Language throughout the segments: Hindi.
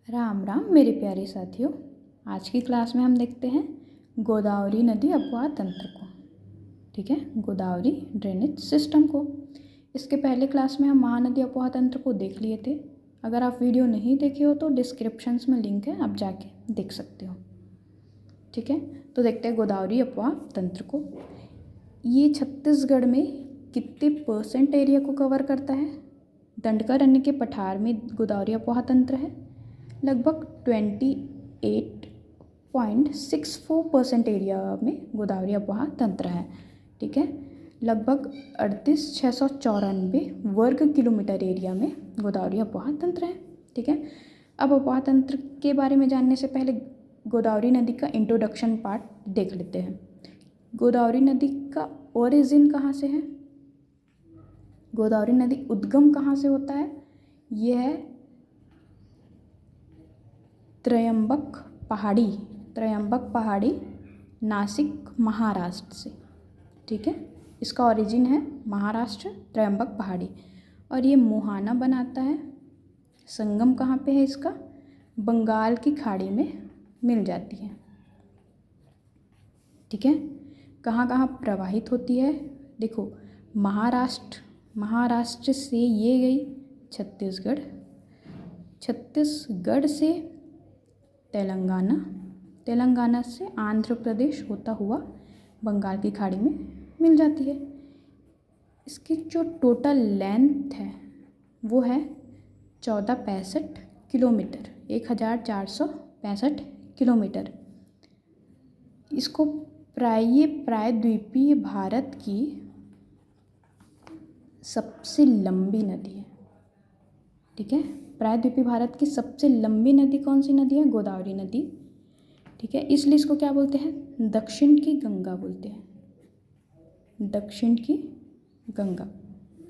राम राम मेरे प्यारे साथियों। आज की क्लास में हम देखते हैं गोदावरी नदी अपवाह तंत्र को। ठीक है, गोदावरी ड्रेनेज सिस्टम को। इसके पहले क्लास में हम महानदी अपवाह तंत्र को देख लिए थे। अगर आप वीडियो नहीं देखे हो तो डिस्क्रिप्शंस में लिंक है, आप जाके देख सकते हो। ठीक है, तो देखते हैं गोदावरी अपवाह तंत्र को। ये छत्तीसगढ़ में कितने % एरिया को कवर करता है? दंडकारण्य के पठार में गोदावरी अपवाह तंत्र है। लगभग 28.64% एरिया में गोदावरी अपवाह तंत्र है। ठीक है, लगभग 38,694 वर्ग किलोमीटर एरिया में गोदावरी अपवाह तंत्र है। ठीक है, अब अपवाह तंत्र के बारे में जानने से पहले गोदावरी नदी का इंट्रोडक्शन पार्ट देख लेते हैं। गोदावरी नदी का ओरिजिन कहाँ से है? गोदावरी नदी उद्गम कहाँ से होता है? यह है त्रयंबक पहाड़ी नासिक महाराष्ट्र से। ठीक है, इसका ओरिजिन है महाराष्ट्र त्रयंबक पहाड़ी और ये मुहाना बनाता है। संगम कहाँ पे है इसका? बंगाल की खाड़ी में मिल जाती है। ठीक है, कहाँ कहाँ प्रवाहित होती है? देखो, महाराष्ट्र से ये गई छत्तीसगढ़ से तेलंगाना से आंध्र प्रदेश होता हुआ बंगाल की खाड़ी में मिल जाती है। इसकी जो टोटल लेंथ है वो है 1465 किलोमीटर, 1465 किलोमीटर। इसको प्रायद्वीपीय भारत की सबसे लंबी नदी है। ठीक है, प्रायद्वीपीय भारत की सबसे लंबी नदी कौन सी नदी है? गोदावरी नदी। ठीक है, इसलिए इसको क्या बोलते हैं? दक्षिण की गंगा बोलते हैं। दक्षिण की गंगा।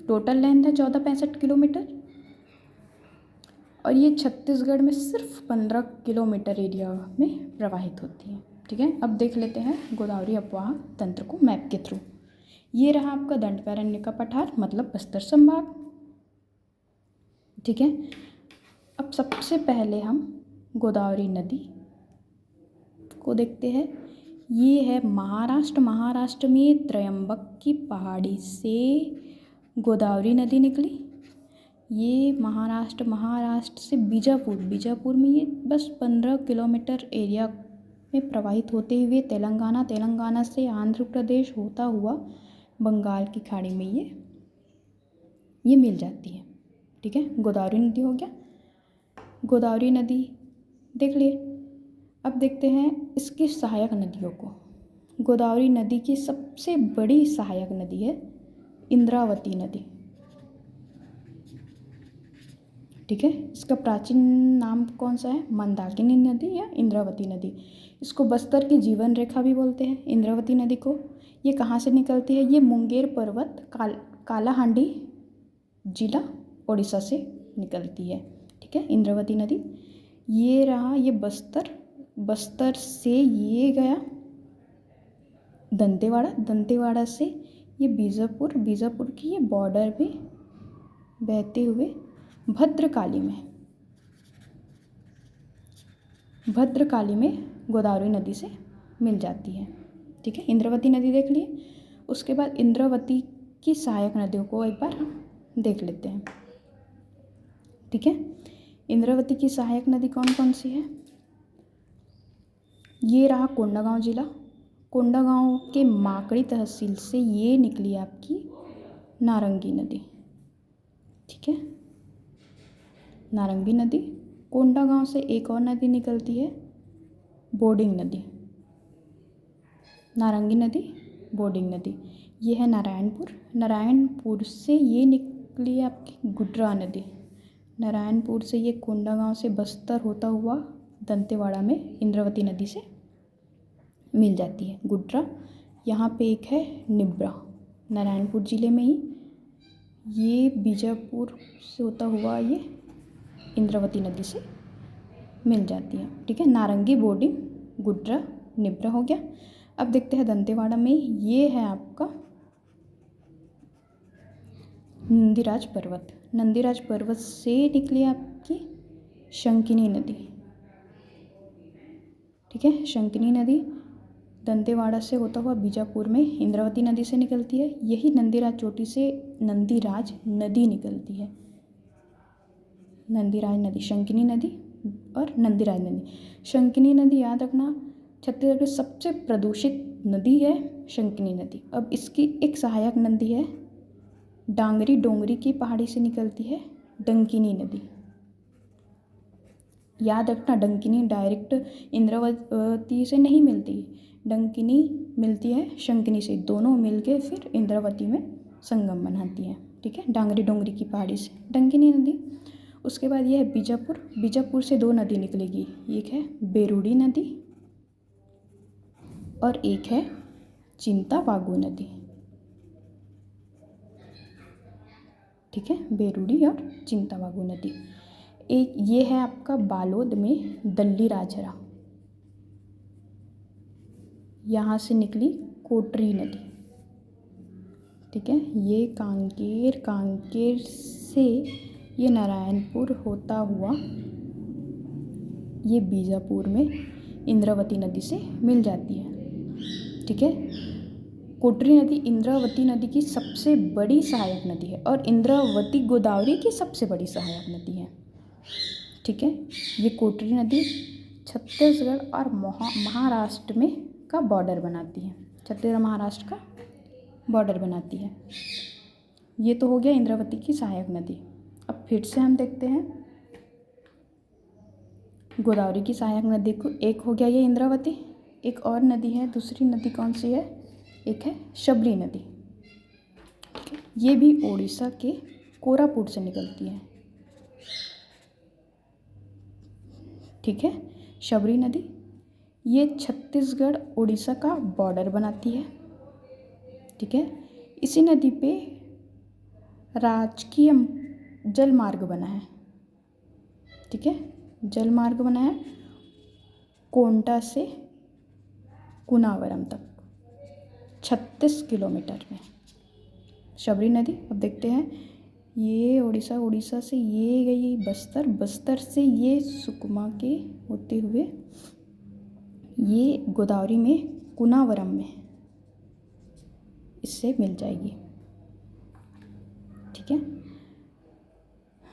टोटल लेंथ है 1465 किलोमीटर और ये छत्तीसगढ़ में सिर्फ 15 किलोमीटर एरिया में प्रवाहित होती है। ठीक है, अब देख लेते हैं गोदावरी अपवाह तंत्र को मैप के थ्रू। ये रहा आपका दंडकारण्य का पठार, मतलब बस्तर संभाग। ठीक है, अब सबसे पहले हम गोदावरी नदी को देखते हैं। ये है महाराष्ट्र में त्रयंबक की पहाड़ी से गोदावरी नदी निकली। ये महाराष्ट्र से बीजापुर में ये बस 15 किलोमीटर एरिया में प्रवाहित होते हुए तेलंगाना से आंध्र प्रदेश होता हुआ बंगाल की खाड़ी में ये मिल जाती है। ठीक है, गोदावरी नदी हो गया। गोदावरी नदी देख लिए। अब देखते हैं इसकी सहायक नदियों को। गोदावरी नदी की सबसे बड़ी सहायक नदी है इंद्रावती नदी। ठीक है, इसका प्राचीन नाम कौन सा है? मंदाकिनी नदी या इंद्रावती नदी। इसको बस्तर की जीवन रेखा भी बोलते हैं इंद्रावती नदी को। ये कहाँ से निकलती है? ये मुंगेर पर्वत कालाहांडी जिला उड़ीसा से निकलती है। ठीक है, इंद्रावती नदी। ये रहा, ये बस्तर से ये गया दंतेवाड़ा से ये बीजापुर की ये बॉर्डर पे बहते हुए भद्रकाली में गोदावरी नदी से मिल जाती है। ठीक है, इंद्रावती नदी देख लिए। उसके बाद इंद्रावती की सहायक नदियों को एक बार हम देख लेते हैं। ठीक है, इंद्रावती की सहायक नदी कौन कौन सी है? ये रहा कोंडागांव जिला। कोंडागांव के माकड़ी तहसील से ये निकली आपकी नारंगी नदी। ठीक है, नारंगी नदी। कोंडागांव से एक और नदी निकलती है, बोर्डिंग नदी। नारंगी नदी, बोर्डिंग नदी। ये है नारायणपुर से ये निकली आपकी गुड्रा नदी। नारायणपुर से ये कोंडागांव से बस्तर होता हुआ दंतेवाड़ा में इंद्रावती नदी से मिल जाती है गुड्रा। यहाँ पे एक है निब्रा, नारायणपुर ज़िले में ही। ये बीजापुर से होता हुआ ये इंद्रावती नदी से मिल जाती है। ठीक है, नारंगी, बोर्डिंग, गुड्रा, निब्रा हो गया। अब देखते हैं दंतेवाड़ा में। ये है आपका नंदीराज पर्वत से निकली आपकी शंकिनी नदी, ठीक है। शंकिनी नदी दंतेवाड़ा से होता हुआ बीजापुर में इंद्रावती नदी से निकलती है। यही नंदीराज चोटी से नंदीराज नदी निकलती है। नंदीराज नदी, शंकिनी नदी और नंदीराज नदी। शंकिनी नदी याद रखना छत्तीसगढ़ की सबसे प्रदूषित नदी है शंकिनी नदी। अब इसकी एक सहायक नदी है डांगरी डोंगरी की पहाड़ी से निकलती है डंकिनी नदी। याद रखना डंकिनी डायरेक्ट इंद्रावती से नहीं मिलती, डंकिनी मिलती है शंकिनी से, दोनों मिलके फिर इंद्रावती में संगम बनाती है, ठीक है। डांगरी डोंगरी की पहाड़ी से डंकिनी नदी। उसके बाद ये है बीजापुर। बीजापुर से दो नदी निकलेगी, एक है बेरुडी नदी और एक है चिंतावागु नदी, ठीक है। बेरुडी और चिंतावागु नदी। एक ये है आपका बालोद में दल्ली राजहरा, यहाँ से निकली कोटरी नदी, ठीक है। ये कांकेर से ये नारायणपुर होता हुआ ये बीजापुर में इंद्रावती नदी से मिल जाती है, ठीक है। कोटरी नदी इंद्रावती नदी की सबसे बड़ी सहायक नदी है और इंद्रावती गोदावरी की सबसे बड़ी सहायक नदी है, ठीक है। ये कोटरी नदी छत्तीसगढ़ और महाराष्ट्र में का बॉर्डर बनाती है, छत्तीसगढ़ महाराष्ट्र का बॉर्डर बनाती है। ये तो हो गया इंद्रावती की सहायक नदी। अब फिर से हम देखते हैं गोदावरी की सहायक नदी को। एक हो गया ये इंद्रावती, एक और नदी है, दूसरी नदी कौन सी है, एक है शबरी नदी, ठीक है। ये भी ओडिशा के कोरापुट से निकलती है, ठीक है। शबरी नदी ये छत्तीसगढ़ उड़ीसा का बॉर्डर बनाती है, ठीक है। इसी नदी पे राजकीय जल मार्ग बना है, ठीक है। जल मार्ग बना है कोंटा से कुनावरम तक 36 किलोमीटर में शबरी नदी। अब देखते हैं ये उड़ीसा से ये गई बस्तर से ये सुकमा के होते हुए ये गोदावरी में कुनावरम में इससे मिल जाएगी, ठीक है।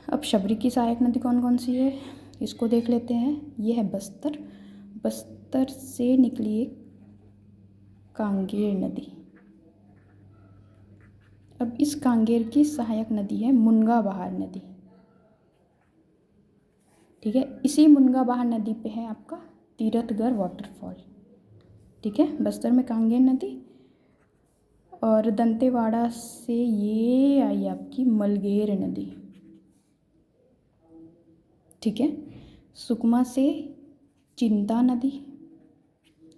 अब शबरी की सहायक नदी कौन कौन सी है इसको देख लेते हैं। ये है बस्तर से निकली एक कांगेर नदी। अब इस कांगेर की सहायक नदी है मुनगा बहार नदी, ठीक है। इसी मुनगा बहार नदी पे है आपका तीरथगढ़ वाटरफॉल, ठीक है। बस्तर में कांगेर नदी और दंतेवाड़ा से ये आई आपकी मलगेर नदी, ठीक है। सुकमा से चिंता नदी।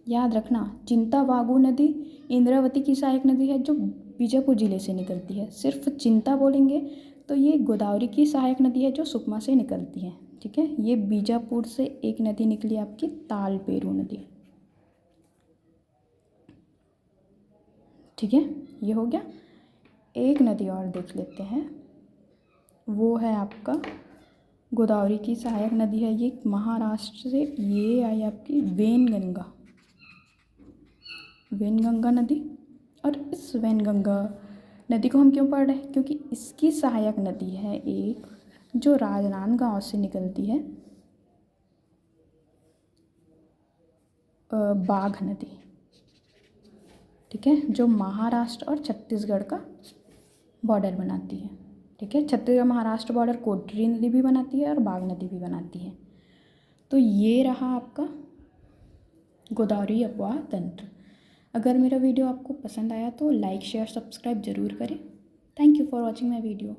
याद रखना चिंतावागु नदी इंद्रावती की सहायक नदी है जो बीजापुर जिले से निकलती है। सिर्फ चिंता बोलेंगे तो ये गोदावरी की सहायक नदी है जो सुकमा से निकलती है, ठीक है। ये बीजापुर से एक नदी निकली आपकी तालपेरू नदी, ठीक है। ये हो गया। एक नदी और देख लेते हैं, वो है आपका गोदावरी की सहायक नदी है ये महाराष्ट्र से, ये आई आपकी वैनगंगा नदी। और इस वैनगंगा नदी को हम क्यों पढ़ रहे हैं, क्योंकि इसकी सहायक नदी है एक जो राजनांदगांव से निकलती है बाघ नदी, ठीक है, जो महाराष्ट्र और छत्तीसगढ़ का बॉर्डर बनाती है, ठीक है। छत्तीसगढ़ महाराष्ट्र बॉर्डर कोटरी नदी भी बनाती है और बाघ नदी भी बनाती है। तो ये रहा आपका गोदावरी अपवाह तंत्र। अगर मेरा वीडियो आपको पसंद आया तो लाइक शेयर सब्सक्राइब ज़रूर करें। Thank you for watching my video.